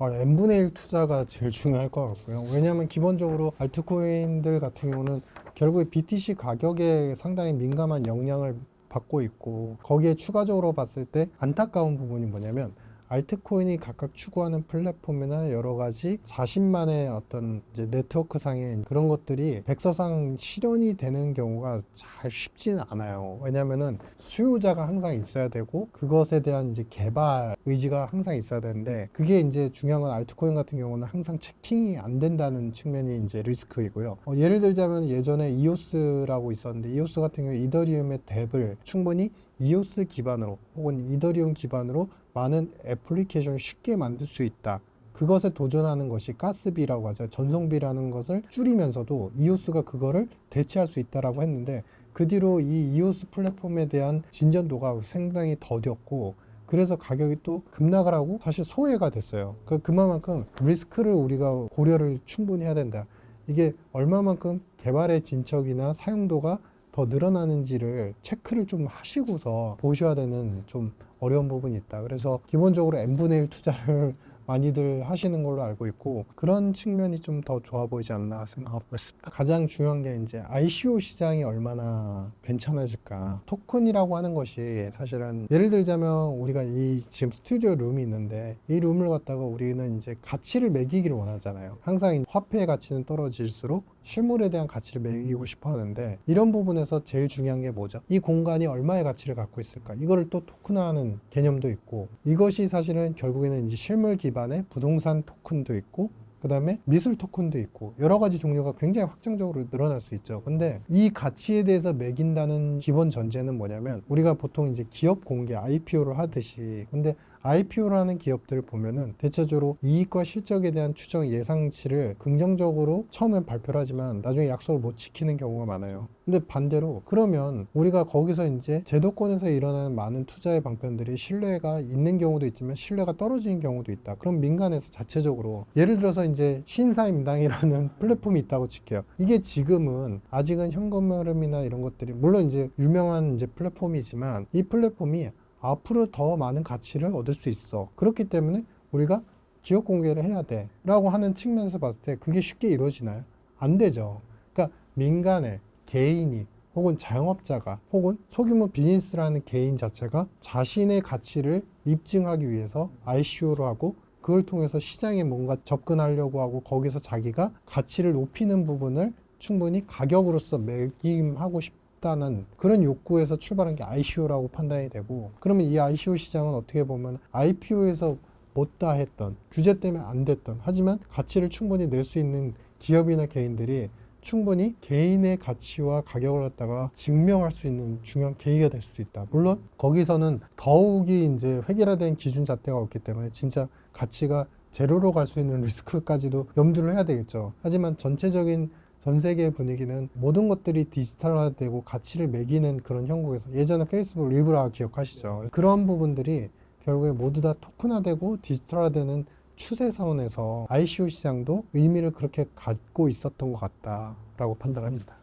n분의 1 투자가 제일 중요할 것 같고요. 왜냐하면 기본적으로 알트코인들 같은 경우는 결국에 BTC 가격에 상당히 민감한 영향을 받고 있고, 거기에 추가적으로 봤을 때 안타까운 부분이 뭐냐면 알트코인이 각각 추구하는 플랫폼이나 여러 가지 자신만의 어떤 이제 네트워크 상의 그런 것들이 백서상 실현이 되는 경우가 잘 쉽지는 않아요. 왜냐면은 수요자가 항상 있어야 되고 그것에 대한 이제 개발 의지가 항상 있어야 되는데, 그게 이제 중요한 건 알트코인 같은 경우는 항상 체킹이 안 된다는 측면이 이제 리스크이고요. 예를 들자면 예전에 이오스라고 있었는데, 이오스 같은 경우 이더리움의 덱을 충분히 이오스 기반으로 혹은 이더리움 기반으로 많은 애플리케이션을 쉽게 만들 수 있다. 그것에 도전하는 것이 가스비라고 하죠. 전송비라는 것을 줄이면서도 이오스가 그거를 대체할 수 있다라고 했는데, 그 뒤로 이 이오스 플랫폼에 대한 진전도가 상당히 더뎠고, 그래서 가격이 또 급락을 하고 사실 소외가 됐어요. 그만큼 리스크를 우리가 고려를 충분히 해야 된다. 이게 얼마만큼 개발의 진척이나 사용도가 더 늘어나는지를 체크를 좀 하시고서 보셔야 되는 좀 어려운 부분이 있다. 그래서 기본적으로 n분의 1 투자를 많이들 하시는 걸로 알고 있고, 그런 측면이 좀 더 좋아 보이지 않나 생각하고 있습니다. 가장 중요한 게 이제 ICO 시장이 얼마나 괜찮아질까. 토큰이라고 하는 것이 사실은 예를 들자면 우리가 이 지금 스튜디오 룸이 있는데, 이 룸을 갖다가 우리는 이제 가치를 매기기를 원하잖아요. 항상 화폐의 가치는 떨어질수록 실물에 대한 가치를 매기고 싶어 하는데, 이런 부분에서 제일 중요한 게 뭐죠? 이 공간이 얼마의 가치를 갖고 있을까? 이거를 또 토큰화하는 개념도 있고, 이것이 사실은 결국에는 이제 실물 기반의 부동산 토큰도 있고, 그 다음에 미술 토큰도 있고, 여러 가지 종류가 굉장히 확장적으로 늘어날 수 있죠. 근데 이 가치에 대해서 매긴다는 기본 전제는 뭐냐면, 우리가 보통 이제 기업 공개 IPO를 하듯이, 근데 IPO를 하는 기업들을 보면은 대체적으로 이익과 실적에 대한 추정 예상치를 긍정적으로 처음엔 발표를 하지만 나중에 약속을 못 지키는 경우가 많아요. 근데 반대로 그러면 우리가 거기서 이제 제도권에서 일어나는 많은 투자의 방편들이 신뢰가 있는 경우도 있지만 신뢰가 떨어지는 경우도 있다. 그럼 민간에서 자체적으로, 예를 들어서 이제 신사임당이라는 플랫폼이 있다고 칠게요. 이게 지금은 아직은 현금 흐름이나 이런 것들이 물론 이제 유명한 이제 플랫폼이지만, 이 플랫폼이 앞으로 더 많은 가치를 얻을 수 있어. 그렇기 때문에 우리가 기업 공개를 해야 돼 라고 하는 측면에서 봤을 때 그게 쉽게 이루어지나요? 안 되죠. 그러니까 민간의 개인이 혹은 자영업자가 혹은 소규모 비즈니스라는 개인 자체가 자신의 가치를 입증하기 위해서 ICO를 하고, 그걸 통해서 시장에 뭔가 접근하려고 하고, 거기서 자기가 가치를 높이는 부분을 충분히 가격으로서 매김하고 싶다는 그런 욕구에서 출발한 게 ICO라고 판단이 되고, 그러면 이 ICO 시장은 어떻게 보면 IPO에서 못다 했던, 규제 때문에 안 됐던, 하지만 가치를 충분히 낼 수 있는 기업이나 개인들이 충분히 개인의 가치와 가격을 갖다가 증명할 수 있는 중요한 계기가 될 수도 있다. 물론 거기서는 더욱이 이제 획일화된 기준 잣대가 없기 때문에 진짜 가치가 제로로 갈 수 있는 리스크까지도 염두를 해야 되겠죠. 하지만 전체적인 전 세계의 분위기는 모든 것들이 디지털화되고 가치를 매기는 그런 형국에서, 예전에 페이스북 리브라 기억하시죠? 그런 부분들이 결국에 모두 다 토큰화되고 디지털화되는 추세선에서 ICO 시장도 의미를 그렇게 갖고 있었던 것 같다라고 판단합니다.